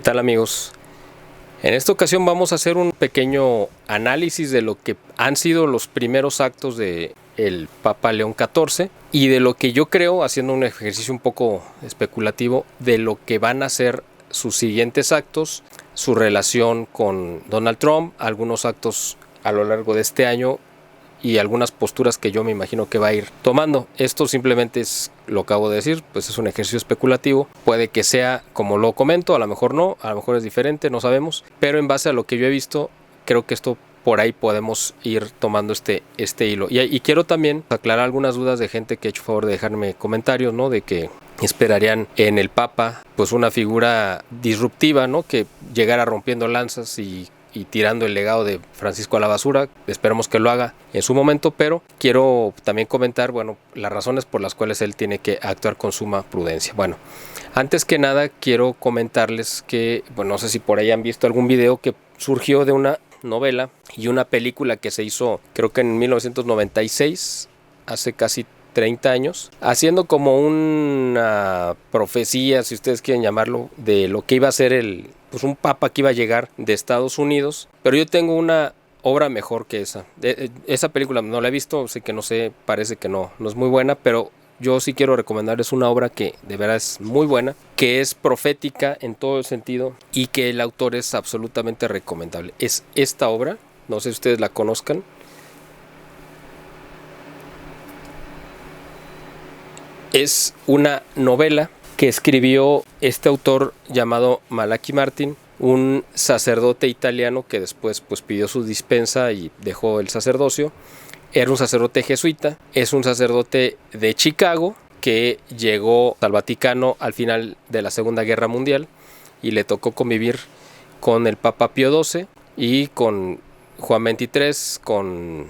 tal, amigos? En esta ocasión vamos a hacer un pequeño análisis de lo que han sido los primeros actos de el Papa León XIV y de lo que yo creo, haciendo un ejercicio un poco especulativo, de lo que van a ser sus siguientes actos, su relación con Donald Trump, algunos actos a lo largo de este año y algunas posturas que yo me imagino que va a ir tomando. Esto simplemente es lo que acabo de decir, pues es un ejercicio especulativo. Puede que sea como lo comento, a lo mejor no, a lo mejor es diferente, no sabemos. Pero en base a lo que yo he visto, creo que esto por ahí podemos ir tomando este hilo. Y quiero también aclarar algunas dudas de gente que ha hecho favor de dejarme comentarios, ¿no? De que esperarían en el Papa pues una figura disruptiva, ¿no? Que llegara rompiendo lanzas y tirando el legado de Francisco a la basura. Esperemos que lo haga en su momento, pero quiero también comentar, bueno, las razones por las cuales él tiene que actuar con suma prudencia. Bueno, antes que nada quiero comentarles que, bueno, no sé si por ahí han visto algún video que surgió de una novela y una película que se hizo, creo que en 1996, hace casi 30 años, haciendo como una profecía, si ustedes quieren llamarlo, de lo que iba a ser un papa que iba a llegar de Estados Unidos. Pero yo tengo una obra mejor que esa. Esa película no la he visto, sé que no sé, parece que no es muy buena, pero yo sí quiero recomendarles una obra que de verdad es muy buena, que es profética en todo el sentido y que el autor es absolutamente recomendable. Es esta obra, no sé si ustedes la conozcan. Es una novela que escribió este autor llamado Malachi Martin, un sacerdote italiano que después pues pidió su dispensa y dejó el sacerdocio. Era un sacerdote jesuita, es un sacerdote de Chicago que llegó al Vaticano al final de la Segunda Guerra Mundial y le tocó convivir con el Papa Pío XII y con Juan XXIII, con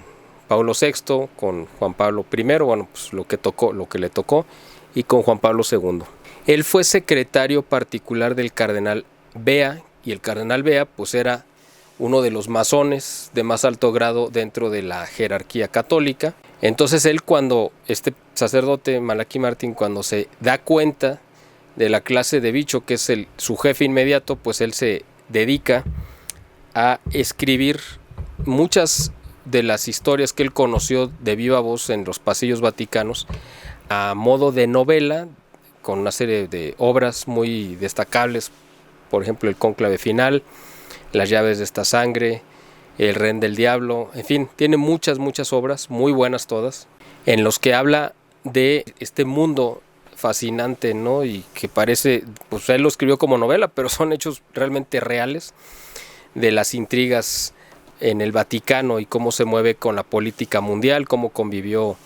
Pablo VI, con Juan Pablo I, bueno, pues lo que le tocó, y con Juan Pablo II. Él fue secretario particular del cardenal Bea, y el cardenal Bea pues era uno de los masones de más alto grado dentro de la jerarquía católica. Entonces él, cuando este sacerdote Malachi Martin, cuando se da cuenta de la clase de bicho que es su jefe inmediato, pues él se dedica a escribir muchas de las historias que él conoció de viva voz en los pasillos vaticanos a modo de novela, con una serie de obras muy destacables, por ejemplo el Cónclave Final, Las llaves de esta sangre, El Rehén del Diablo, en fin, tiene muchas obras, muy buenas todas, en los que habla de este mundo fascinante, ¿no? Y que parece, pues él lo escribió como novela, pero son hechos realmente reales, de las intrigas en el Vaticano y cómo se mueve con la política mundial, cómo convivió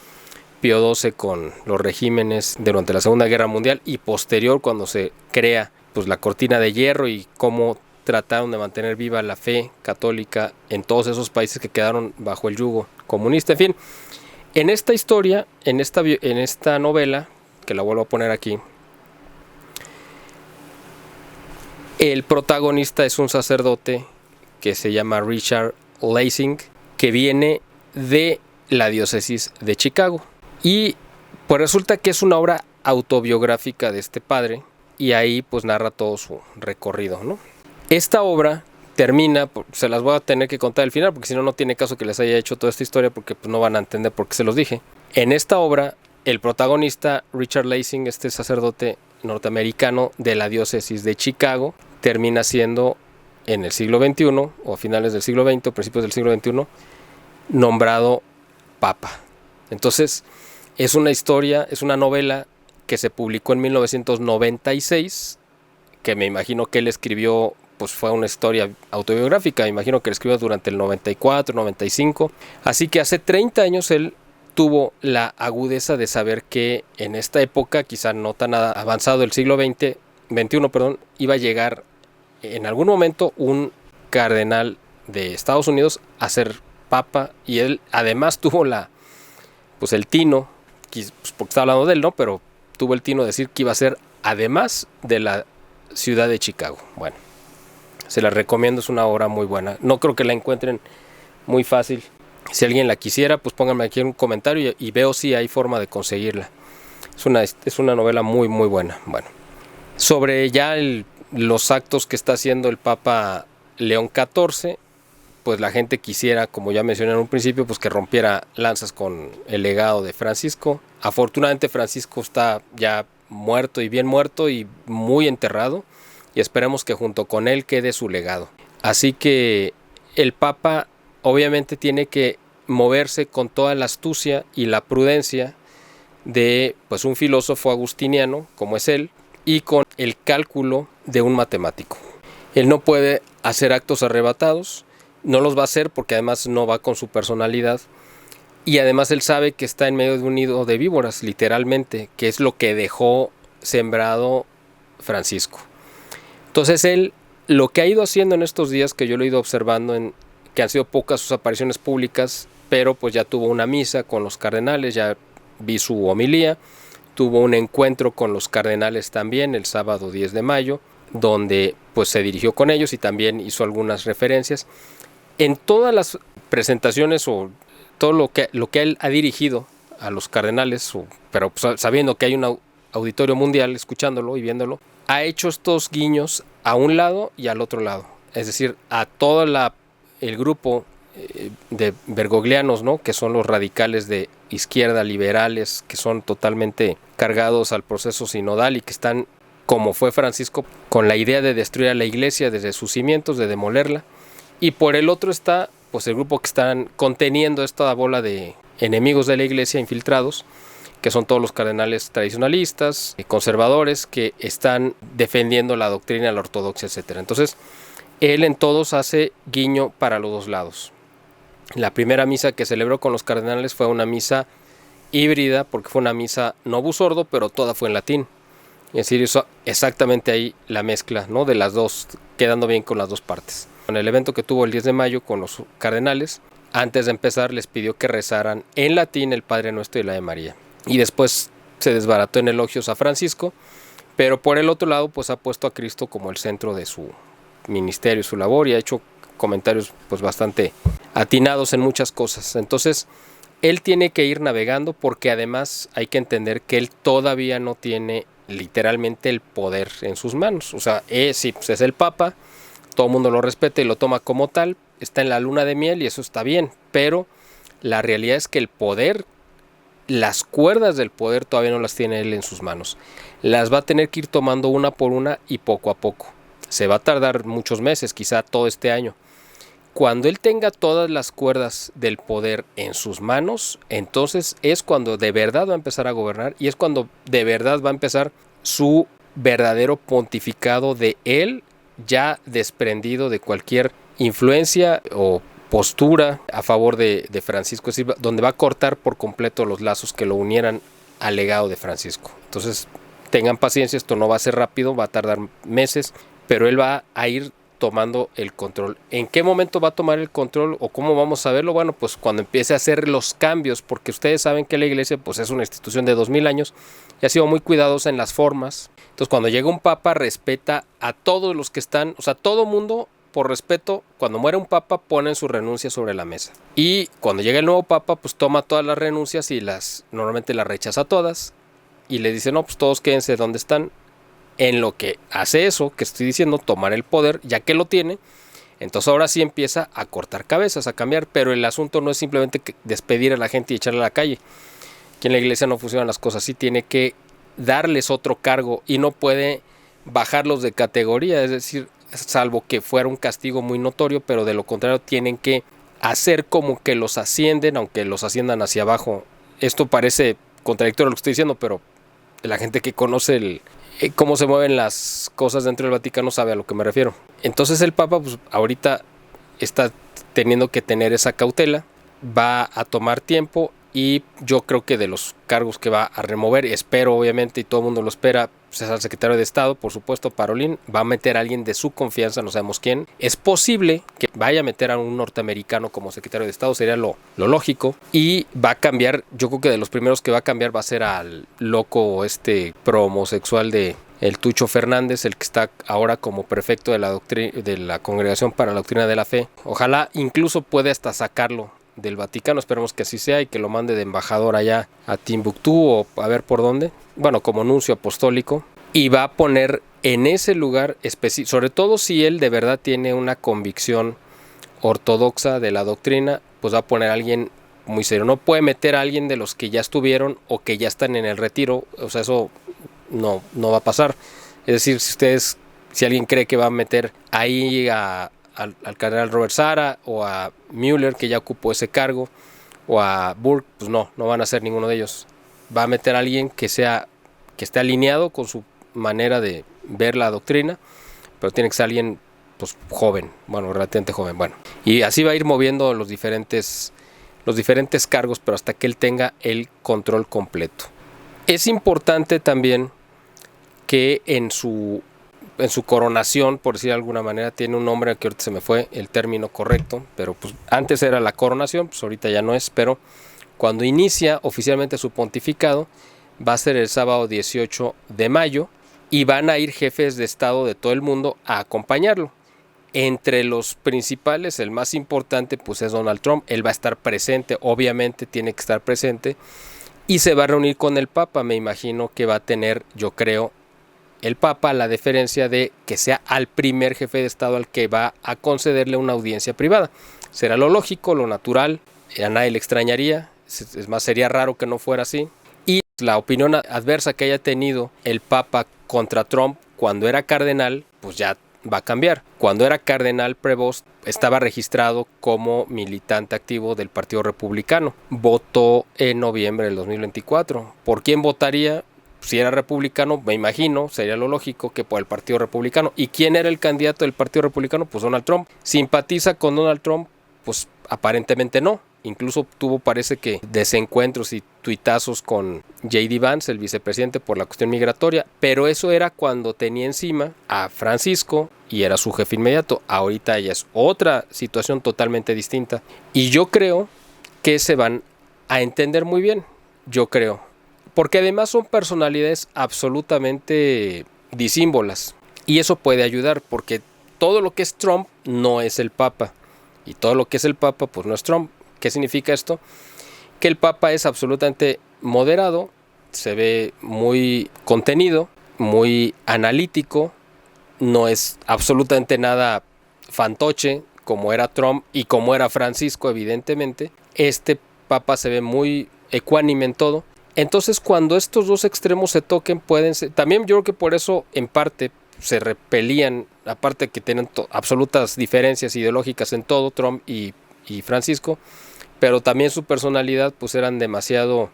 Pío XII con los regímenes durante la Segunda Guerra Mundial y posterior, cuando se crea pues la cortina de hierro, y cómo trataron de mantener viva la fe católica en todos esos países que quedaron bajo el yugo comunista. En fin, en esta historia, en esta novela, que la vuelvo a poner aquí, el protagonista es un sacerdote que se llama Richard Lessing, que viene de la diócesis de Chicago. Y pues resulta que es una obra autobiográfica de este padre, y ahí pues narra todo su recorrido, ¿no? Esta obra termina, se las voy a tener que contar al final, porque si no, no tiene caso que les haya hecho toda esta historia, porque pues no van a entender por qué se los dije. En esta obra, el protagonista, Richard Lessing, este sacerdote norteamericano de la diócesis de Chicago, termina siendo en el siglo XXI, o a finales del siglo XX, o principios del siglo XXI, nombrado papa. Entonces, es una historia, es una novela que se publicó en 1996, que me imagino que él escribió, pues fue una historia autobiográfica, me imagino que la escribió durante el 94, 95. Así que hace 30 años él tuvo la agudeza de saber que en esta época, quizá no tan avanzado el siglo XXI, iba a llegar en algún momento un cardenal de Estados Unidos a ser papa, y él además tuvo el tino, pues porque está hablando de él, ¿no? Pero tuvo el tino de decir que iba a ser además de la ciudad de Chicago. Bueno, se la recomiendo, es una obra muy buena. No creo que la encuentren muy fácil. Si alguien la quisiera, pues pónganme aquí en un comentario y veo si hay forma de conseguirla. Es una novela muy buena. Bueno, sobre ya los actos que está haciendo el Papa León XIV, pues la gente quisiera, como ya mencioné en un principio, pues que rompiera lanzas con el legado de Francisco. Afortunadamente Francisco está ya muerto y bien muerto y muy enterrado, y esperemos que junto con él quede su legado. Así que el Papa obviamente tiene que moverse con toda la astucia y la prudencia de pues un filósofo agustiniano como es él, y con el cálculo de un matemático. Él no puede hacer actos arrebatados, no los va a hacer porque además no va con su personalidad, y además él sabe que está en medio de un nido de víboras, literalmente, que es lo que dejó sembrado Francisco. Entonces él, lo que ha ido haciendo en estos días, que yo lo he ido observando, que han sido pocas sus apariciones públicas, pero pues ya tuvo una misa con los cardenales, ya vi su homilía, tuvo un encuentro con los cardenales también el sábado 10 de mayo, donde pues se dirigió con ellos y también hizo algunas referencias. En todas las presentaciones o todo lo que él ha dirigido a los cardenales, pero pues sabiendo que hay un auditorio mundial escuchándolo y viéndolo, ha hecho estos guiños a un lado y al otro lado. Es decir, a todo el grupo de bergoglianos, ¿no?, que son los radicales de izquierda, liberales, que son totalmente cargados al proceso sinodal y que están, como fue Francisco, con la idea de destruir a la iglesia desde sus cimientos, de demolerla. Y por el otro está pues el grupo que están conteniendo esta bola de enemigos de la iglesia infiltrados, que son todos los cardenales tradicionalistas, conservadores, que están defendiendo la doctrina, la ortodoxia, etc. Entonces, él en todos hace guiño para los dos lados. La primera misa que celebró con los cardenales fue una misa híbrida, porque fue una misa no busordo, pero toda fue en latín. Es decir, eso, exactamente ahí la mezcla, ¿no?, de las dos, quedando bien con las dos partes. En el evento que tuvo el 10 de mayo con los cardenales, antes de empezar les pidió que rezaran en latín el Padre Nuestro y la de María. Y después se desbarató en elogios a Francisco, pero por el otro lado pues ha puesto a Cristo como el centro de su ministerio, su labor, y ha hecho comentarios pues bastante atinados en muchas cosas. Entonces él tiene que ir navegando, porque además hay que entender que él todavía no tiene literalmente el poder en sus manos. O sea, sí, pues es el Papa, todo el mundo lo respeta y lo toma como tal, está en la luna de miel y eso está bien, pero la realidad es que el poder, las cuerdas del poder todavía no las tiene él en sus manos. Las va a tener que ir tomando una por una y poco a poco. Se va a tardar muchos meses, quizá todo este año. Cuando él tenga todas las cuerdas del poder en sus manos, entonces es cuando de verdad va a empezar a gobernar, y es cuando de verdad va a empezar su verdadero pontificado de él, ya desprendido de cualquier influencia o postura a favor de Francisco, es decir, donde va a cortar por completo los lazos que lo unieran al legado de Francisco. Entonces tengan paciencia, esto no va a ser rápido, va a tardar meses, pero él va a ir tomando el control. ¿En qué momento va a tomar el control o cómo vamos a verlo? Bueno, pues cuando empiece a hacer los cambios, porque ustedes saben que la iglesia pues es una institución de 2000 años y ha sido muy cuidadosa en las formas. Entonces cuando llega un papa respeta a todos los que están, o sea, todo mundo por respeto, cuando muere un papa ponen su renuncia sobre la mesa. Y cuando llega el nuevo papa pues toma todas las renuncias y normalmente las rechaza todas y le dice no, pues todos quédense donde están. En lo que hace eso que estoy diciendo, tomar el poder, ya que lo tiene, entonces ahora sí empieza a cortar cabezas, a cambiar, pero el asunto no es simplemente despedir a la gente y echarla a la calle. Aquí en la iglesia no funcionan las cosas así, tiene que darles otro cargo y no puede bajarlos de categoría, es decir, salvo que fuera un castigo muy notorio, pero de lo contrario tienen que hacer como que los ascienden, aunque los asciendan hacia abajo. Esto parece contradictorio a lo que estoy diciendo, pero la gente que conoce cómo se mueven las cosas dentro del Vaticano sabe a lo que me refiero. Entonces el Papa pues ahorita está teniendo que tener esa cautela, va a tomar tiempo, y yo creo que de los cargos que va a remover, espero obviamente, y todo el mundo lo espera, pues es al secretario de Estado, por supuesto, Parolin, va a meter a alguien de su confianza, no sabemos quién. Es posible que vaya a meter a un norteamericano como secretario de Estado, sería lo lógico, y va a cambiar, yo creo que de los primeros que va a cambiar va a ser al loco pro homosexual de el Tucho Fernández, el que está ahora como prefecto de la Congregación para la Doctrina de la Fe. Ojalá incluso puede hasta sacarlo del Vaticano, esperemos que así sea, y que lo mande de embajador allá a Timbuktu o a ver por dónde, bueno, como nuncio apostólico, y va a poner en ese lugar sobre todo si él de verdad tiene una convicción ortodoxa de la doctrina, pues va a poner a alguien muy serio. No puede meter a alguien de los que ya estuvieron o que ya están en el retiro, o sea, eso no va a pasar. Es decir, si alguien cree que va a meter ahí al cardenal Robert Sara o a Mueller, que ya ocupó ese cargo, o a Burke, pues no van a ser ninguno de ellos. Va a meter a alguien que esté alineado con su manera de ver la doctrina, pero tiene que ser alguien pues joven, relativamente joven, y así va a ir moviendo los diferentes cargos, pero hasta que él tenga el control completo. Es importante también que en su coronación, por decir de alguna manera, tiene un nombre que ahorita se me fue el término correcto, pero pues antes era la coronación, pues ahorita ya no es, pero cuando inicia oficialmente su pontificado, va a ser el sábado 18 de mayo y van a ir jefes de estado de todo el mundo a acompañarlo. Entre los principales, el más importante pues es Donald Trump. Él va a estar presente, obviamente tiene que estar presente, y se va a reunir con el Papa. Me imagino que va a tener, yo creo, el Papa la deferencia de que sea al primer jefe de estado al que va a concederle una audiencia privada. Será lo lógico, lo natural, a nadie le extrañaría, es más, sería raro que no fuera así. Y la opinión adversa que haya tenido el Papa contra Trump cuando era cardenal, pues ya va a cambiar. Cuando era cardenal Prevost estaba registrado como militante activo del Partido Republicano. Votó en noviembre del 2024. ¿Por quién votaría? Si era republicano, me imagino, sería lo lógico que por el Partido Republicano. ¿Y quién era el candidato del Partido Republicano? Pues Donald Trump. ¿Simpatiza con Donald Trump? Pues aparentemente no. Incluso tuvo, parece que, desencuentros y tuitazos con J.D. Vance, el vicepresidente, por la cuestión migratoria. Pero eso era cuando tenía encima a Francisco y era su jefe inmediato. Ahorita ya es otra situación totalmente distinta. Y yo creo que se van a entender muy bien. Yo creo. Porque además son personalidades absolutamente disímbolas. Y eso puede ayudar porque todo lo que es Trump no es el Papa. Y todo lo que es el Papa pues no es Trump. ¿Qué significa esto? Que el Papa es absolutamente moderado, se ve muy contenido, muy analítico, no es absolutamente nada fantoche como era Trump y como era Francisco, evidentemente. Este Papa se ve muy ecuánime en todo. Entonces, cuando estos dos extremos se toquen, pueden ser. También yo creo que por eso, en parte, se repelían, aparte que tienen absolutas diferencias ideológicas en todo, Trump y Francisco, pero también su personalidad, pues eran demasiado.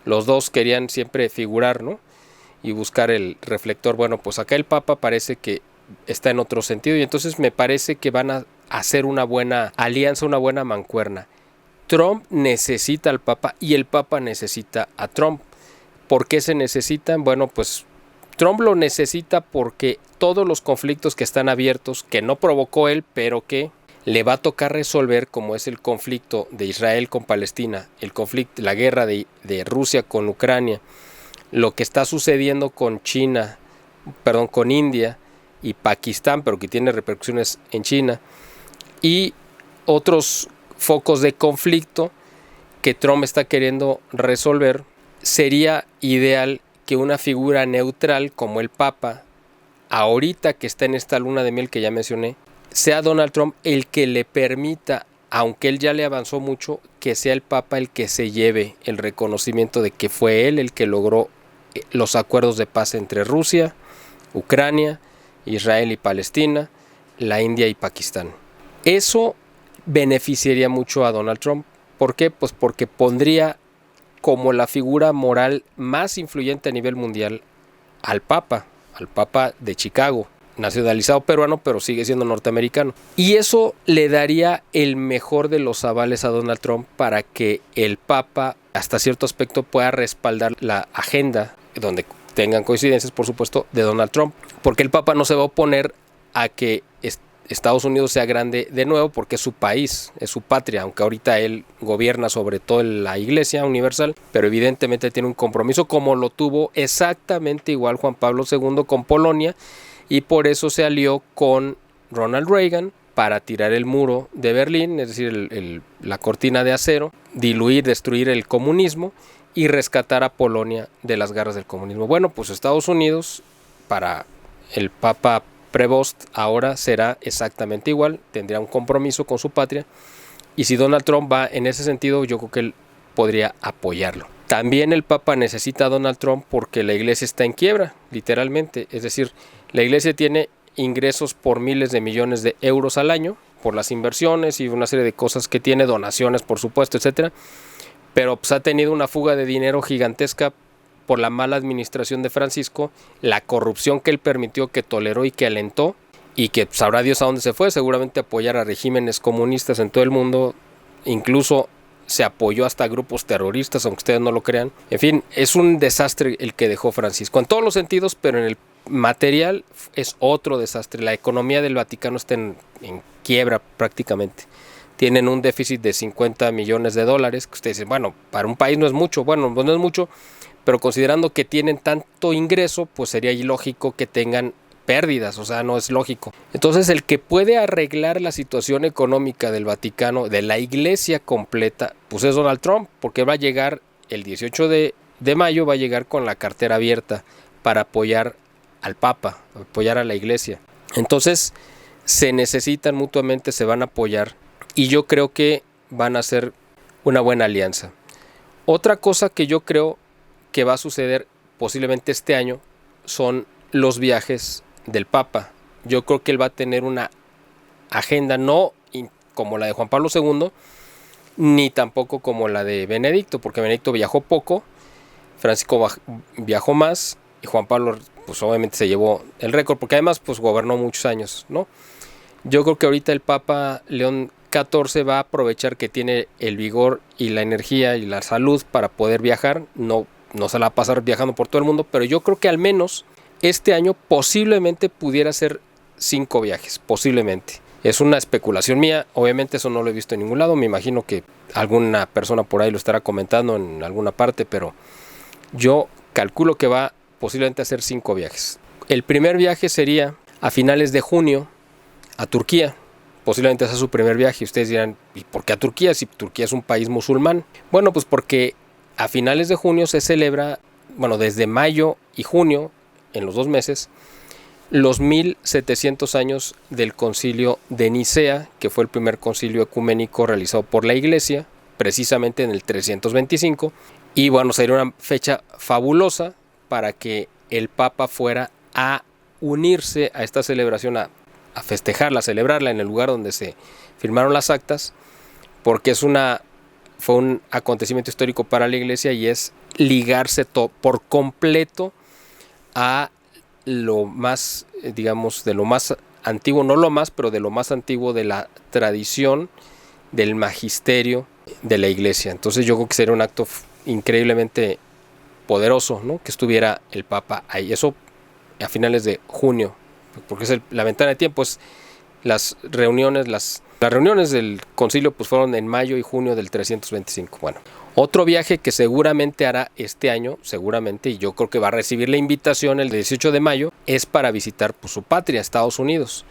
Los dos querían siempre figurar, ¿no? Y buscar el reflector. Bueno, pues acá el Papa parece que está en otro sentido, y entonces me parece que van a hacer una buena alianza, una buena mancuerna. Trump necesita al Papa y el Papa necesita a Trump. ¿Por qué se necesitan? Bueno, pues Trump lo necesita porque todos los conflictos que están abiertos, que no provocó él, pero que le va a tocar resolver, como es el conflicto de Israel con Palestina, el conflicto, la guerra de Rusia con Ucrania, lo que está sucediendo con con India y Pakistán, pero que tiene repercusiones en China, y otros focos de conflicto que Trump está queriendo resolver. Sería ideal que una figura neutral como el Papa, ahorita que está en esta luna de miel que ya mencioné, sea Donald Trump el que le permita, aunque él ya le avanzó mucho, que sea el Papa el que se lleve el reconocimiento de que fue él el que logró los acuerdos de paz entre Rusia, Ucrania, Israel y Palestina, la India y Pakistán. Eso beneficiaría mucho a Donald Trump. ¿Por qué? Pues porque pondría como la figura moral más influyente a nivel mundial al Papa de Chicago, nacionalizado peruano, pero sigue siendo norteamericano. Y eso le daría el mejor de los avales a Donald Trump para que el Papa, hasta cierto aspecto, pueda respaldar la agenda, donde tengan coincidencias, por supuesto, de Donald Trump. Porque el Papa no se va a oponer a que Estados Unidos sea grande de nuevo, porque es su país, es su patria, aunque ahorita él gobierna sobre todo la Iglesia Universal, pero evidentemente tiene un compromiso, como lo tuvo exactamente igual Juan Pablo II con Polonia, y por eso se alió con Ronald Reagan para tirar el muro de Berlín, es decir, la cortina de acero, destruir el comunismo y rescatar a Polonia de las garras del comunismo. Bueno, pues Estados Unidos para el Papa Prevost ahora será exactamente igual, tendría un compromiso con su patria, y si Donald Trump va en ese sentido, yo creo que él podría apoyarlo. También el Papa necesita a Donald Trump porque la iglesia está en quiebra, literalmente, es decir, la iglesia tiene ingresos por miles de millones de euros al año, por las inversiones y una serie de cosas que tiene, donaciones por supuesto, etcétera, pero pues ha tenido una fuga de dinero gigantesca por la mala administración de Francisco, la corrupción que él permitió, que toleró y que alentó, y que sabrá Dios a dónde se fue, seguramente apoyar a regímenes comunistas en todo el mundo, incluso se apoyó hasta grupos terroristas, aunque ustedes no lo crean. En fin, es un desastre el que dejó Francisco, en todos los sentidos, pero en el material es otro desastre. La economía del Vaticano está en quiebra prácticamente. Tienen un déficit de 50 millones de dólares, que ustedes dicen, bueno, para un país no es mucho, bueno, no es mucho, pero considerando que tienen tanto ingreso, pues sería ilógico que tengan pérdidas, o sea, no es lógico. Entonces, el que puede arreglar la situación económica del Vaticano, de la iglesia completa, pues es Donald Trump, porque va a llegar el 18 de mayo, va a llegar con la cartera abierta para apoyar al Papa, apoyar a la iglesia. Entonces, se necesitan mutuamente, se van a apoyar, y yo creo que van a ser una buena alianza. Otra cosa que yo creo que va a suceder posiblemente este año son los viajes del Papa. Yo creo que él va a tener una agenda no como la de Juan Pablo II, ni tampoco como la de Benedicto, porque Benedicto viajó poco, Francisco viajó más, y Juan Pablo pues obviamente se llevó el récord, porque además pues gobernó muchos años, ¿no? Yo creo que ahorita el Papa León XIV va a aprovechar que tiene el vigor y la energía y la salud para poder viajar, no se la va a pasar viajando por todo el mundo, pero yo creo que al menos este año posiblemente pudiera ser 5 viajes, posiblemente. Es una especulación mía, obviamente eso no lo he visto en ningún lado, me imagino que alguna persona por ahí lo estará comentando en alguna parte, pero yo calculo que va posiblemente a hacer 5 viajes. El primer viaje sería a finales de junio a Turquía, posiblemente sea su primer viaje. Ustedes dirán, ¿y por qué a Turquía si Turquía es un país musulmán? Bueno, pues porque a finales de junio se celebra, bueno, desde mayo y junio, en los 2 meses, los 1700 años del concilio de Nicea, que fue el primer concilio ecuménico realizado por la iglesia, precisamente en el 325, y bueno, sería una fecha fabulosa para que el Papa fuera a unirse a esta celebración, a festejarla, a celebrarla en el lugar donde se firmaron las actas, porque fue un acontecimiento histórico para la iglesia y es ligarse por completo a lo más, digamos, de lo más antiguo, no lo más, pero de lo más antiguo de la tradición del magisterio de la iglesia. Entonces yo creo que sería un acto increíblemente poderoso, ¿no? Que estuviera el Papa ahí. Eso a finales de junio, porque es la ventana de tiempo. Las reuniones del concilio pues fueron en mayo y junio del 325. Bueno, otro viaje que seguramente hará este año, seguramente, y yo creo que va a recibir la invitación el 18 de mayo, es para visitar pues, su patria, Estados Unidos.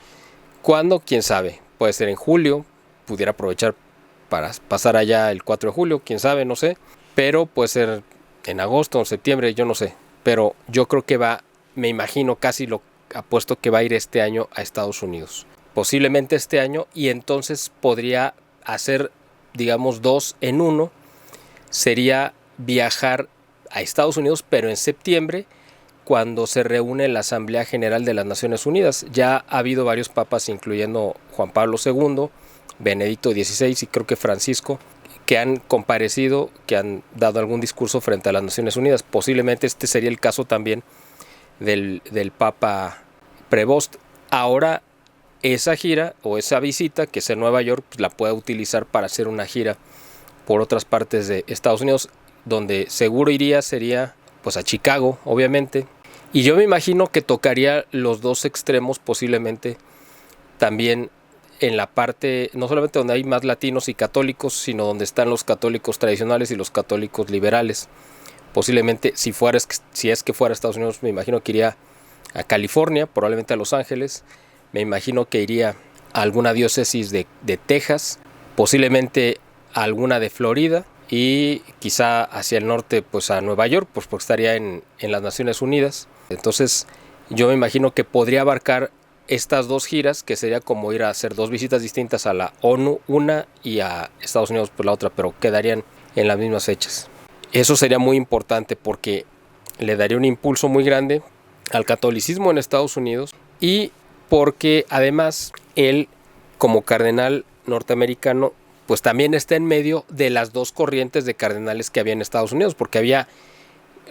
¿Cuándo? ¿Quién sabe? Puede ser en julio, pudiera aprovechar para pasar allá el 4 de julio, quién sabe, no sé, pero puede ser en agosto o septiembre, yo no sé, pero yo creo que me imagino, casi lo apuesto que va a ir este año a Estados Unidos. Posiblemente este año, y entonces podría hacer, digamos, 2 en 1, sería viajar a Estados Unidos, pero en septiembre, cuando se reúne la Asamblea General de las Naciones Unidas. Ya ha habido varios papas, incluyendo Juan Pablo II, Benedicto XVI y creo que Francisco, que han comparecido, que han dado algún discurso frente a las Naciones Unidas. Posiblemente este sería el caso también del Papa Prevost. Ahora esa gira o esa visita, que es en Nueva York, pues la puede utilizar para hacer una gira por otras partes de Estados Unidos, donde seguro sería pues a Chicago, obviamente. Y yo me imagino que tocaría los 2 extremos, posiblemente también en la parte, no solamente donde hay más latinos y católicos, sino donde están los católicos tradicionales y los católicos liberales. Posiblemente, si es que fuera a Estados Unidos, me imagino que iría a California, probablemente a Los Ángeles. Me imagino que iría a alguna diócesis de Texas, posiblemente a alguna de Florida y quizá hacia el norte pues a Nueva York, pues porque estaría en las Naciones Unidas. Entonces yo me imagino que podría abarcar estas 2 giras, que sería como ir a hacer 2 visitas distintas a la ONU, una, y a Estados Unidos por la otra, pero quedarían en las mismas fechas. Eso sería muy importante porque le daría un impulso muy grande al catolicismo en Estados Unidos, y porque además él, como cardenal norteamericano, pues también está en medio de las 2 corrientes de cardenales que había en Estados Unidos, porque había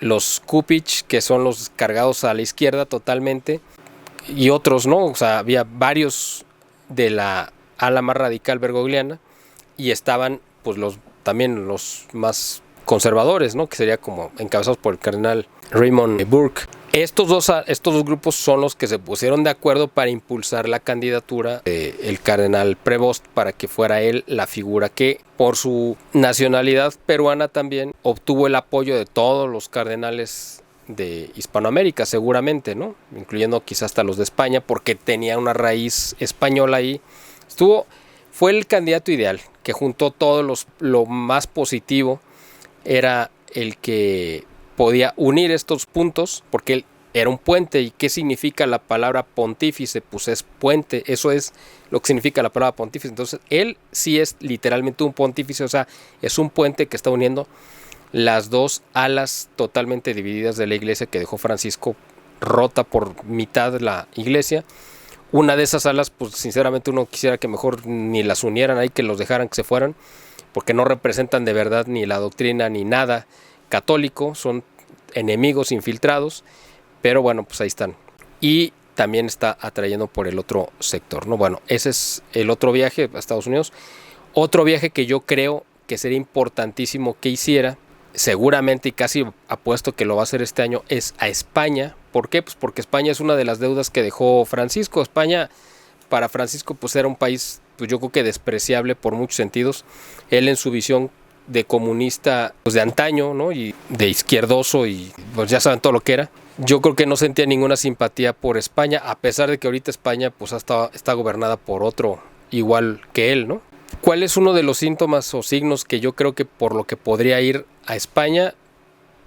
los Cupich, que son los cargados a la izquierda totalmente, y otros no, o sea, había varios de la ala más radical bergogliana, y estaban pues también los más conservadores, ¿no? Que sería como encabezados por el cardenal Raymond Burke. Estos dos grupos son los que se pusieron de acuerdo para impulsar la candidatura del cardenal Prevost, para que fuera él la figura que, por su nacionalidad peruana, también obtuvo el apoyo de todos los cardenales de Hispanoamérica, seguramente, ¿no? Incluyendo quizás hasta los de España, porque tenía una raíz española ahí. Fue el candidato ideal, que juntó lo más positivo. Era el que podía unir estos puntos, porque él era un puente. ¿Y qué significa la palabra pontífice? Pues es puente, eso es lo que significa la palabra pontífice. Entonces él sí es literalmente un pontífice, o sea, es un puente que está uniendo las 2 alas totalmente divididas de la iglesia que dejó Francisco, rota por mitad la iglesia. Una de esas alas, pues sinceramente uno quisiera que mejor ni las unieran ahí, que los dejaran que se fueran, porque no representan de verdad ni la doctrina ni nada católico, son enemigos infiltrados, pero bueno, pues ahí están. Y también está atrayendo por el otro sector, ¿no? Bueno, ese es el otro viaje a Estados Unidos. Otro viaje que yo creo que sería importantísimo que hiciera, seguramente y casi apuesto que lo va a hacer este año, es a España. ¿Por qué? Pues porque España es una de las deudas que dejó Francisco. España, para Francisco, pues era un país, pues yo creo que despreciable por muchos sentidos. Él, en su visión de comunista, pues de antaño, ¿no? Y de izquierdoso, y pues ya saben todo lo que era. Yo creo que no sentía ninguna simpatía por España, a pesar de que ahorita España pues está gobernada por otro igual que él, ¿no? ¿Cuál es uno de los síntomas o signos que yo creo que por lo que podría ir a España?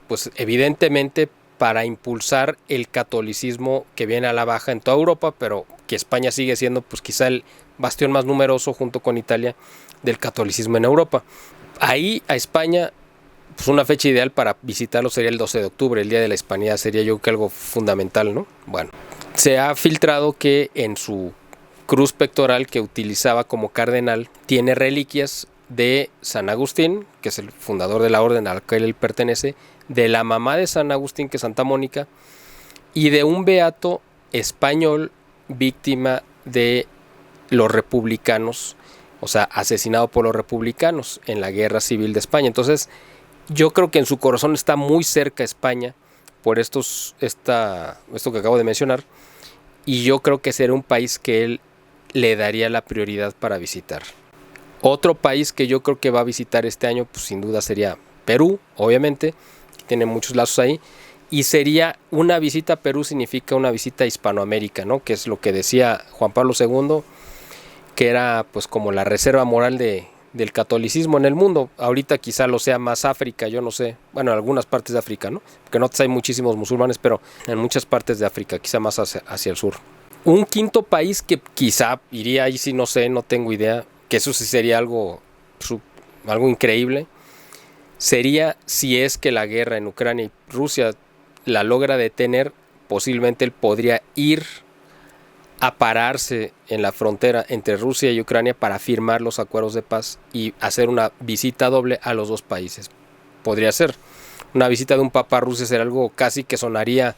Pues evidentemente para impulsar el catolicismo que viene a la baja en toda Europa, pero que España sigue siendo pues quizá el bastión más numeroso junto con Italia del catolicismo en Europa. Ahí a España, pues una fecha ideal para visitarlo sería el 12 de octubre, el Día de la Hispanidad, sería yo creo que algo fundamental, ¿no? Bueno, se ha filtrado que en su cruz pectoral que utilizaba como cardenal tiene reliquias de San Agustín, que es el fundador de la orden a la que él pertenece, de la mamá de San Agustín, que es Santa Mónica, y de un beato español víctima de los republicanos, o sea, asesinado por los republicanos en la Guerra Civil de España. Entonces, yo creo que en su corazón está muy cerca España por esto que acabo de mencionar, y yo creo que será un país que él le daría la prioridad para visitar. Otro país que yo creo que va a visitar este año, pues sin duda sería Perú, obviamente, tiene muchos lazos ahí, y sería una visita a Perú, significa una visita a Hispanoamérica, ¿no? Que es lo que decía Juan Pablo II, que era pues como la reserva moral del catolicismo en el mundo. Ahorita quizá lo sea más África, yo no sé, bueno, en algunas partes de África, ¿no? Porque no hay muchísimos musulmanes, pero en muchas partes de África, quizá más hacia el sur. Un quinto país que quizá iría ahí, sí, no sé, no tengo idea, que eso sí sería algo increíble, sería si es que la guerra en Ucrania y Rusia la logra detener, posiblemente él podría ir a pararse en la frontera entre Rusia y Ucrania para firmar los acuerdos de paz y hacer una visita doble a los 2 países. Podría ser una visita de un papa a Rusia, ser algo casi que sonaría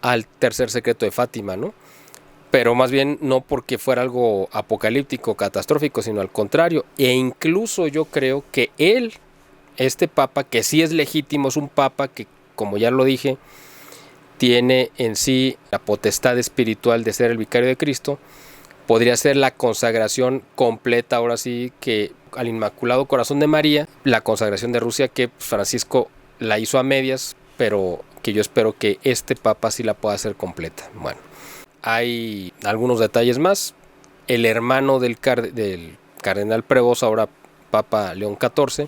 al tercer secreto de Fátima, ¿no? Pero más bien no porque fuera algo apocalíptico, catastrófico, sino al contrario. E incluso yo creo que este papa, que sí es legítimo, es un papa que, como ya lo dije, tiene en sí la potestad espiritual de ser el vicario de Cristo, podría ser la consagración completa, ahora sí, que al Inmaculado Corazón de María, la consagración de Rusia, que Francisco la hizo a medias, pero que yo espero que este papa sí la pueda hacer completa. Bueno, hay algunos detalles más. El hermano del cardenal Prevost, ahora Papa León XIV,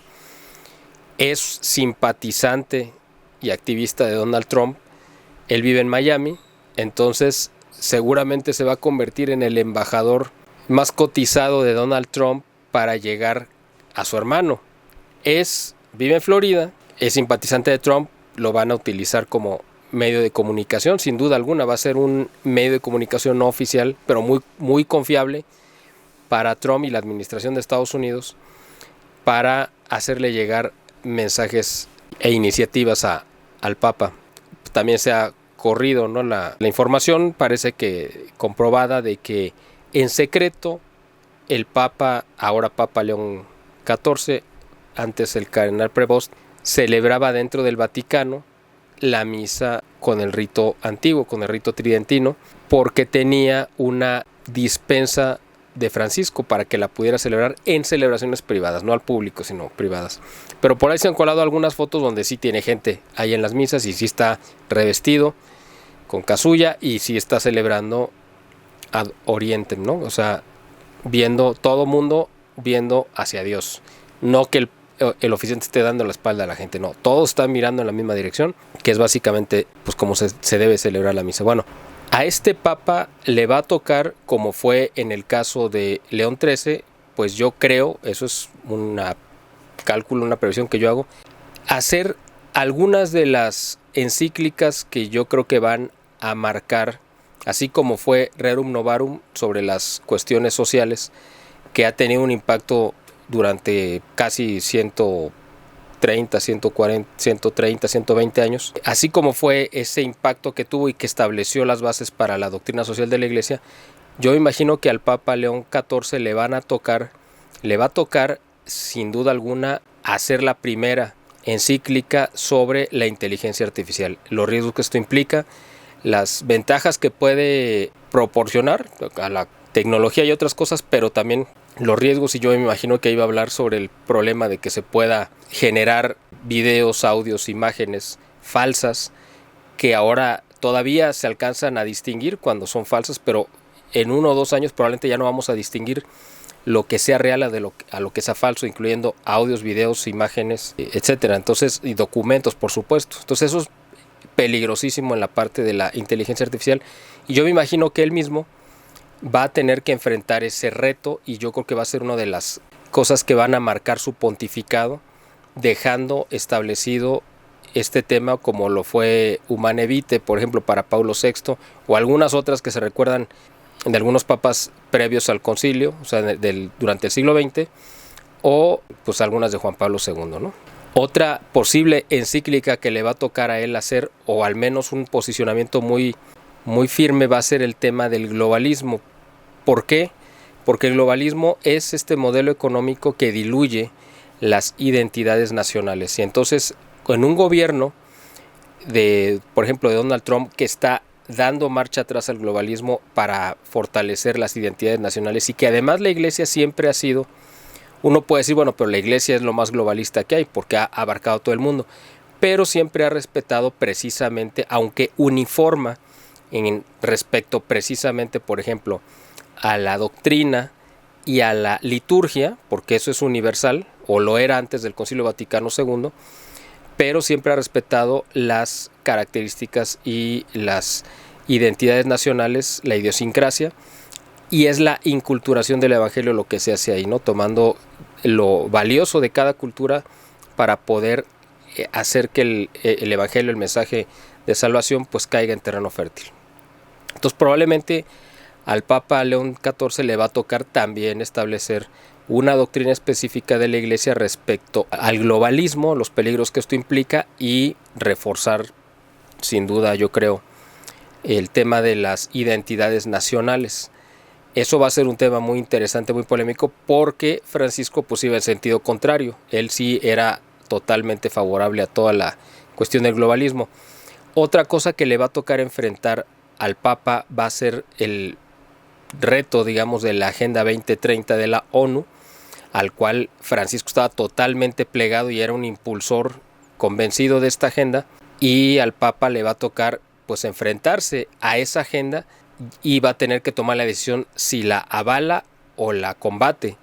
es simpatizante y activista de Donald Trump. Él vive en Miami, Entonces seguramente se va a convertir en el embajador más cotizado de Donald Trump para llegar a su hermano. Vive en Florida, es simpatizante de Trump, lo van a utilizar como medio de comunicación, sin duda alguna, va a ser un medio de comunicación no oficial, pero muy, muy confiable para Trump y la administración de Estados Unidos para hacerle llegar mensajes e iniciativas al Papa. También se ha corrido, ¿no? La información parece que comprobada de que en secreto el Papa, ahora Papa León XIV, antes el cardenal Prevost, celebraba dentro del Vaticano la misa con el rito antiguo, con el rito tridentino, porque tenía una dispensa de Francisco para que la pudiera celebrar en celebraciones privadas, no al público, sino privadas. Pero por ahí se han colado algunas fotos donde sí tiene gente ahí en las misas y sí está revestido con casulla y sí está celebrando ad orientem, ¿no? O sea, viendo todo mundo, viendo hacia Dios. No que el oficiante esté dando la espalda a la gente, no. Todos están mirando en la misma dirección, que es básicamente pues como se debe celebrar la misa. Bueno, a este Papa le va a tocar, como fue en el caso de León XIII, pues yo creo, eso es una cálculo, una previsión que yo hago, hacer algunas de las encíclicas que yo creo que van a marcar, así como fue Rerum Novarum sobre las cuestiones sociales, que ha tenido un impacto durante casi 130, 120 años, así como fue ese impacto que tuvo y que estableció las bases para la doctrina social de la Iglesia. Yo imagino que al Papa León XIV le va a tocar sin duda alguna hacer la primera encíclica sobre la inteligencia artificial, los riesgos que esto implica, las ventajas que puede proporcionar a la tecnología y otras cosas, pero también los riesgos, y yo me imagino que iba a hablar sobre el problema de que se pueda generar videos, audios, imágenes falsas que ahora todavía se alcanzan a distinguir cuando son falsas, pero en 1 o 2 años probablemente ya no vamos a distinguir lo que sea real a lo que sea falso, incluyendo audios, videos, imágenes, etcétera. Entonces, y documentos, por supuesto. Entonces eso es peligrosísimo en la parte de la inteligencia artificial, y yo me imagino que él mismo va a tener que enfrentar ese reto, y yo creo que va a ser una de las cosas que van a marcar su pontificado, dejando establecido este tema como lo fue Humane Vitae, por ejemplo, para Paulo VI, o algunas otras que se recuerdan de algunos papas previos al concilio, o sea, durante el siglo XX, o pues algunas de Juan Pablo II, ¿no? Otra posible encíclica que le va a tocar a él hacer, o al menos un posicionamiento muy, muy firme, va a ser el tema del globalismo. ¿Por qué? Porque el globalismo es este modelo económico que diluye las identidades nacionales. Y entonces, en un gobierno por ejemplo, de Donald Trump, que está dando marcha atrás al globalismo para fortalecer las identidades nacionales, y que además la Iglesia siempre ha sido, uno puede decir, bueno, pero la Iglesia es lo más globalista que hay porque ha abarcado todo el mundo, pero siempre ha respetado precisamente, aunque uniforma en respecto precisamente, por ejemplo, a la doctrina y a la liturgia, porque eso es universal, o lo era antes del Concilio Vaticano II, pero siempre ha respetado las características y las identidades nacionales, la idiosincrasia, y es la inculturación del Evangelio lo que se hace ahí, ¿no? Tomando lo valioso de cada cultura para poder hacer que el Evangelio, el mensaje de salvación, pues caiga en terreno fértil. Entonces probablemente al Papa León XIV le va a tocar también establecer una doctrina específica de la Iglesia respecto al globalismo, los peligros que esto implica, y reforzar, sin duda yo creo, el tema de las identidades nacionales. Eso va a ser un tema muy interesante, muy polémico, porque Francisco pues iba en sentido contrario. Él sí era totalmente favorable a toda la cuestión del globalismo. Otra cosa que le va a tocar enfrentar al Papa va a ser el reto, digamos, de la Agenda 2030 de la ONU, al cual Francisco estaba totalmente plegado y era un impulsor convencido de esta agenda, y al Papa le va a tocar pues enfrentarse a esa agenda y va a tener que tomar la decisión si la avala o la combate.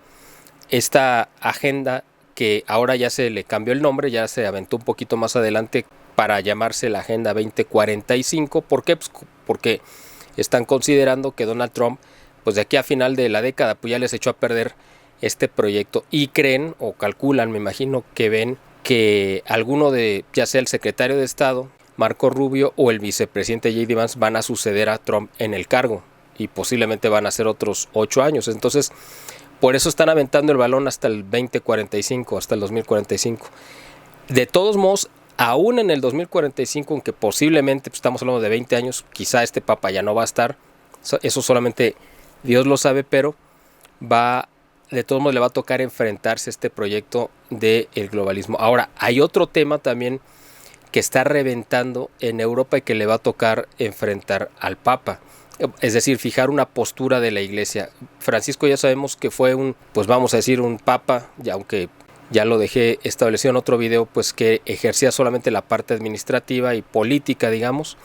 Esta agenda, que ahora ya se le cambió el nombre, ya se aventó un poquito más adelante para llamarse la Agenda 2045. ¿Por qué? Pues porque están considerando que Donald Trump, pues de aquí a final de la década, pues ya les echó a perder este proyecto y creen o calculan, me imagino, que ven que alguno de, ya sea el secretario de Estado, Marco Rubio, o el vicepresidente J.D. Vance van a suceder a Trump en el cargo y posiblemente van a ser otros 8 años. Entonces, por eso están aventando el balón hasta el 2045, hasta el 2045. De todos modos, aún en el 2045, aunque posiblemente, pues estamos hablando de 20 años, quizá este papa ya no va a estar, eso solamente Dios lo sabe, pero de todos modos le va a tocar enfrentarse a este proyecto del globalismo. Ahora, hay otro tema también que está reventando en Europa y que le va a tocar enfrentar al Papa. Es decir, fijar una postura de la Iglesia. Francisco ya sabemos que fue pues vamos a decir, un Papa, aunque ya lo dejé establecido en otro video, pues que ejercía solamente la parte administrativa y política, digamos,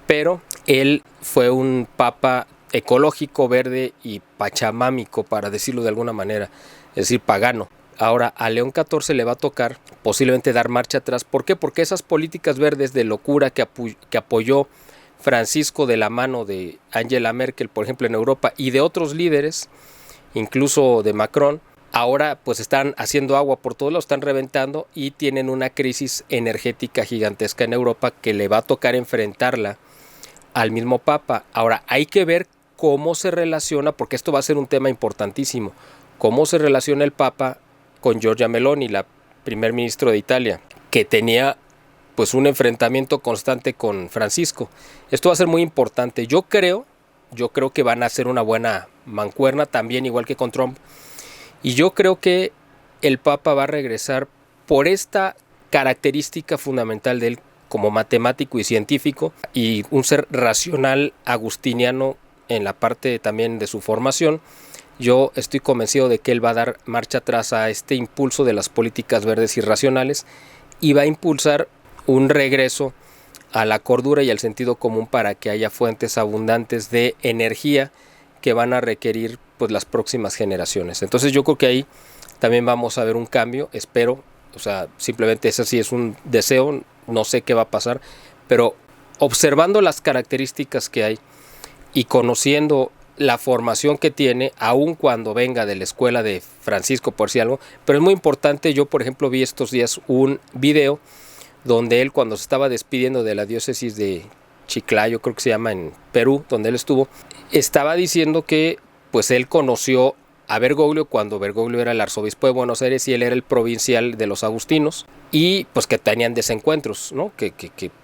pero él fue un Papa ecológico, verde y pachamámico, para decirlo de alguna manera, es decir, pagano. Ahora a León XIV le va a tocar posiblemente dar marcha atrás. ¿Por qué? Porque esas políticas verdes de locura que apoyó Francisco de la mano de Angela Merkel, por ejemplo, en Europa, y de otros líderes, incluso de Macron, ahora pues están haciendo agua por todos lados, están reventando y tienen una crisis energética gigantesca en Europa que le va a tocar enfrentarla al mismo Papa. Ahora hay que ver cómo se relaciona, porque esto va a ser un tema importantísimo, cómo se relaciona el Papa con Giorgia Meloni, la primer ministro de Italia, que tenía pues un enfrentamiento constante con Francisco. Esto va a ser muy importante. Yo creo que van a hacer una buena mancuerna también, igual que con Trump. Y yo creo que el Papa va a regresar por esta característica fundamental de él como matemático y científico y un ser racional agustiniano en la parte también de su formación. Yo estoy convencido de que él va a dar marcha atrás a este impulso de las políticas verdes y racionales y va a impulsar un regreso a la cordura y al sentido común para que haya fuentes abundantes de energía que van a requerir pues las próximas generaciones. Entonces yo creo que ahí también vamos a ver un cambio, espero, o sea, simplemente ese sí es un deseo, no sé qué va a pasar, pero observando las características que hay y conociendo la formación que tiene, aun cuando venga de la escuela de Francisco, por si algo, pero es muy importante. Yo, por ejemplo, vi estos días un video donde él, cuando se estaba despidiendo de la diócesis de Chiclayo, creo que se llama, en Perú, donde él estuvo, estaba diciendo que pues él conoció a Bergoglio cuando Bergoglio era el arzobispo de Buenos Aires y él era el provincial de los agustinos, y pues que tenían desencuentros, ¿no? Que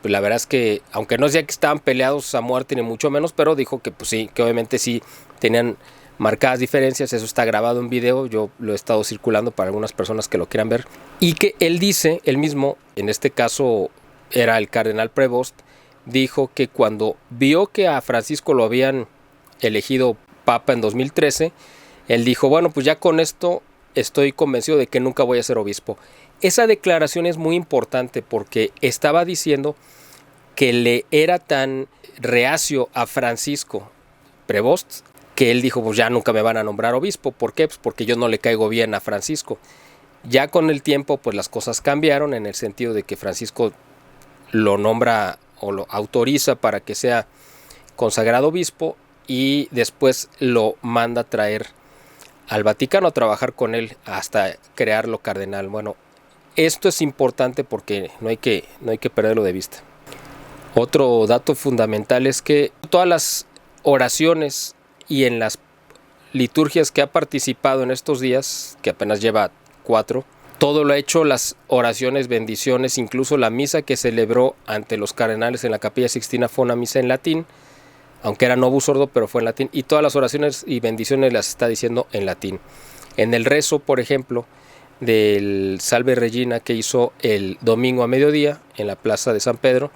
la verdad es que, aunque no decía que estaban peleados a muerte ni mucho menos, pero dijo que pues sí, que obviamente sí tenían marcadas diferencias. Eso está grabado en video, yo lo he estado circulando para algunas personas que lo quieran ver, y que él dice, él mismo, en este caso era el cardenal Prevost, dijo que cuando vio que a Francisco lo habían elegido papa en 2013, él dijo, bueno, pues ya con esto estoy convencido de que nunca voy a ser obispo. Esa declaración es muy importante porque estaba diciendo que le era tan reacio a Francisco Prevost que él dijo, pues ya nunca me van a nombrar obispo. ¿Por qué? Pues porque yo no le caigo bien a Francisco. Ya con el tiempo pues las cosas cambiaron en el sentido de que Francisco lo nombra o lo autoriza para que sea consagrado obispo y después lo manda a traer al Vaticano a trabajar con él hasta crearlo cardenal. Bueno, esto es importante porque no hay que perderlo de vista. Otro dato fundamental es que todas las oraciones y en las liturgias que ha participado en estos días, que apenas lleva 4, todo lo ha hecho, las oraciones, bendiciones, incluso la misa que celebró ante los cardenales en la Capilla Sixtina fue una misa en latín, aunque era Novus Ordo, pero fue en latín, y todas las oraciones y bendiciones las está diciendo en latín. En el rezo, por ejemplo, del Salve Regina que hizo el domingo a mediodía en la Plaza de San Pedro,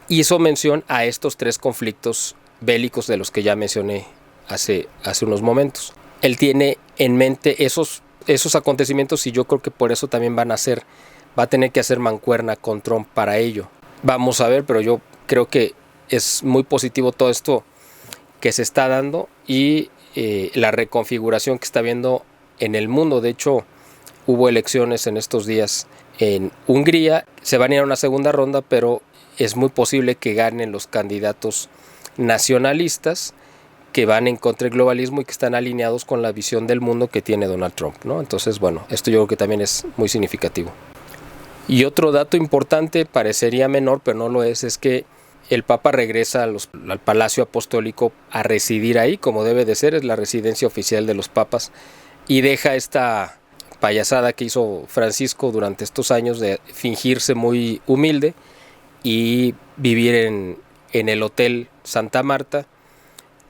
hizo mención a estos 3 conflictos bélicos de los que ya mencioné hace unos momentos. Él tiene en mente esos acontecimientos y yo creo que por eso también va a tener que hacer mancuerna con Trump para ello. Vamos a ver, pero yo creo que es muy positivo todo esto que se está dando y la reconfiguración que está habiendo en el mundo. De hecho, hubo elecciones en estos días en Hungría. Se van a ir a una segunda ronda, pero es muy posible que ganen los candidatos nacionalistas que van en contra del globalismo y que están alineados con la visión del mundo que tiene Donald Trump, ¿no? Entonces, bueno, esto yo creo que también es muy significativo. Y otro dato importante, parecería menor, pero no lo es que el Papa regresa al Palacio Apostólico a residir ahí, como debe de ser, es la residencia oficial de los papas, y deja esta payasada que hizo Francisco durante estos años de fingirse muy humilde y vivir en el Hotel Santa Marta,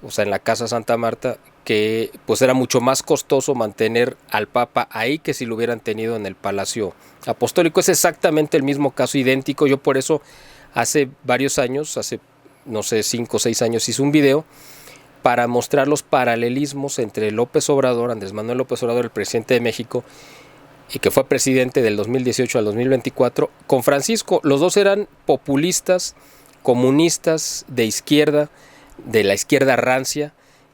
o sea, en la Casa Santa Marta, que pues era mucho más costoso mantener al Papa ahí que si lo hubieran tenido en el Palacio Apostólico. Es exactamente el mismo caso, idéntico. Yo por eso hace varios años, hace no sé 5 o 6 años, hice un video para mostrar los paralelismos entre López Obrador, Andrés Manuel López Obrador, el presidente de México, y que fue presidente del 2018 al 2024, con Francisco. Los dos eran populistas, comunistas, de izquierda, de la izquierda rancia,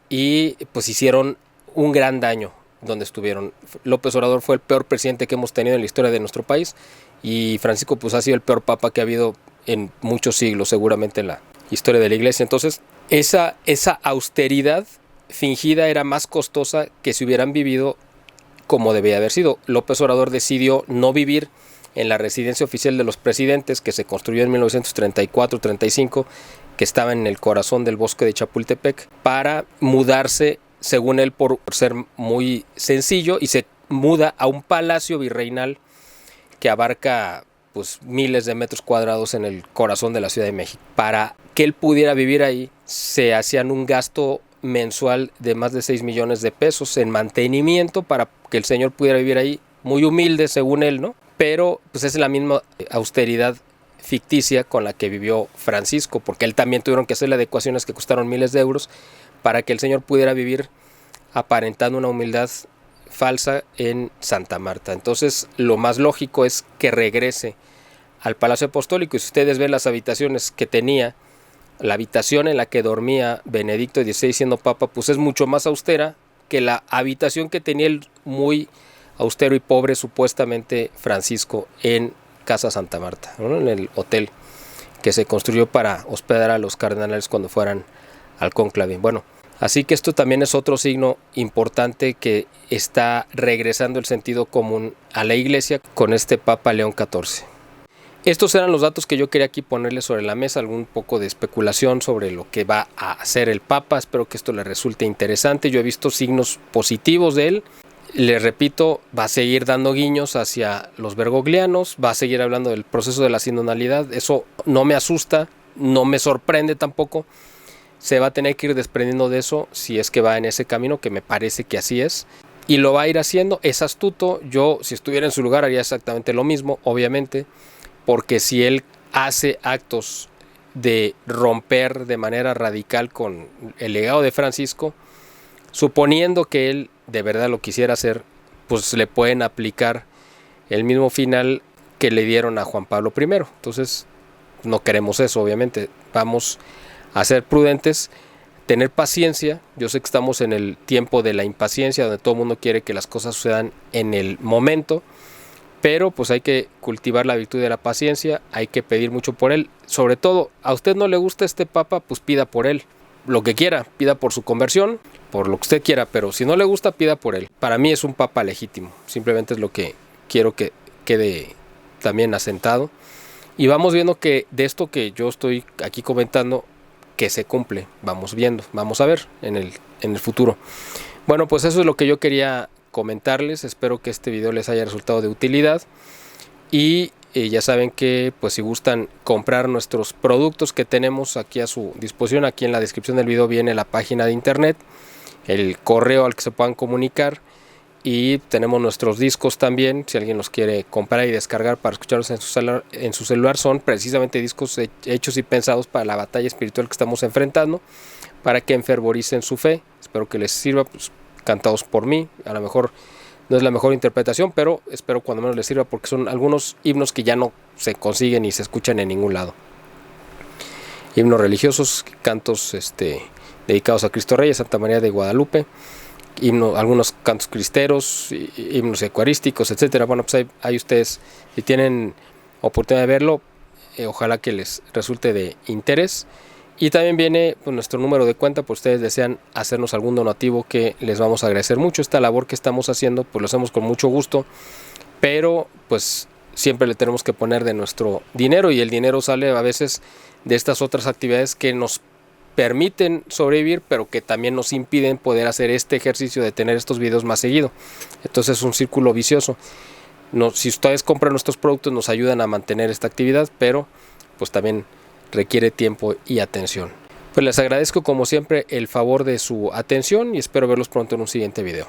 y pues hicieron un gran daño donde estuvieron. López Obrador fue el peor presidente que hemos tenido en la historia de nuestro país, y Francisco pues ha sido el peor papa que ha habido en muchos siglos, seguramente en la historia de la iglesia. Entonces esa austeridad fingida era más costosa que si hubieran vivido como debía haber sido. López Obrador decidió no vivir en la residencia oficial de los presidentes, que se construyó en 1934-35, que estaba en el corazón del bosque de Chapultepec, para mudarse, según él, por ser muy sencillo, y se muda a un palacio virreinal que abarca pues miles de metros cuadrados en el corazón de la Ciudad de México. Para que él pudiera vivir ahí, se hacían un gasto mensual de más de 6 millones de pesos en mantenimiento para que el señor pudiera vivir ahí, muy humilde según él, ¿no? Pero pues es la misma austeridad ficticia con la que vivió Francisco, porque él también tuvieron que hacerle adecuaciones que costaron miles de euros para que el señor pudiera vivir aparentando una humildad falsa en Santa Marta. Entonces lo más lógico es que regrese al Palacio Apostólico, y si ustedes ven las habitaciones que tenía, la habitación en la que dormía Benedicto XVI siendo papa, pues es mucho más austera que la habitación que tenía el muy austero y pobre supuestamente Francisco en Casa Santa Marta, ¿no? En el hotel que se construyó para hospedar a los cardenales cuando fueran al cónclave. Bueno, así que esto también es otro signo importante que está regresando el sentido común a la iglesia con este Papa León XIV. Estos eran los datos que yo quería aquí ponerles sobre la mesa, algún poco de especulación sobre lo que va a hacer el Papa. Espero que esto les resulte interesante. Yo he visto signos positivos de él. Les repito, va a seguir dando guiños hacia los bergoglianos, va a seguir hablando del proceso de la sinodalidad. Eso no me asusta, no me sorprende tampoco. Se va a tener que ir desprendiendo de eso si es que va en ese camino, que me parece que así es. Y lo va a ir haciendo, es astuto. Yo, si estuviera en su lugar, haría exactamente lo mismo, obviamente. Porque si él hace actos de romper de manera radical con el legado de Francisco, suponiendo que él de verdad lo quisiera hacer, pues le pueden aplicar el mismo final que le dieron a Juan Pablo I. Entonces no queremos eso, obviamente. Vamos a ser prudentes, tener paciencia. Yo sé que estamos en el tiempo de la impaciencia, donde todo el mundo quiere que las cosas sucedan en el momento, pero pues hay que cultivar la virtud de la paciencia, hay que pedir mucho por él. Sobre todo, a usted no le gusta este Papa, pues pida por él. Lo que quiera, pida por su conversión, por lo que usted quiera, pero si no le gusta, pida por él. Para mí es un Papa legítimo, simplemente es lo que quiero que quede también asentado. Y vamos viendo que de esto que yo estoy aquí comentando, que se cumple, vamos viendo, vamos a ver en el futuro. Bueno, pues eso es lo que yo quería comentarles. Espero que este video les haya resultado de utilidad, y ya saben que pues si gustan comprar nuestros productos que tenemos aquí a su disposición, aquí en la descripción del video viene la página de internet, el correo al que se puedan comunicar, y tenemos nuestros discos también, si alguien los quiere comprar y descargar para escucharlos en su celular. Son precisamente discos hechos y pensados para la batalla espiritual que estamos enfrentando, para que enfervoricen su fe. Espero que les sirva, pues, cantados por mí. A lo mejor no es la mejor interpretación, pero espero cuando menos les sirva, porque son algunos himnos que ya no se consiguen ni se escuchan en ningún lado. Himnos religiosos, cantos dedicados a Cristo Rey, a Santa María de Guadalupe, algunos cantos cristeros, himnos eucarísticos, etcétera. Bueno, pues ahí ustedes, si tienen oportunidad de verlo, ojalá que les resulte de interés. Y también viene pues, nuestro número de cuenta, por ustedes desean hacernos algún donativo, que les vamos a agradecer mucho. Esta labor que estamos haciendo, pues lo hacemos con mucho gusto, pero pues siempre le tenemos que poner de nuestro dinero, y el dinero sale a veces de estas otras actividades que nos permiten sobrevivir, pero que también nos impiden poder hacer este ejercicio de tener estos videos más seguido. Entonces es un círculo vicioso. Si ustedes compran nuestros productos, nos ayudan a mantener esta actividad, pero pues también requiere tiempo y atención. Pues les agradezco como siempre el favor de su atención y espero verlos pronto en un siguiente video.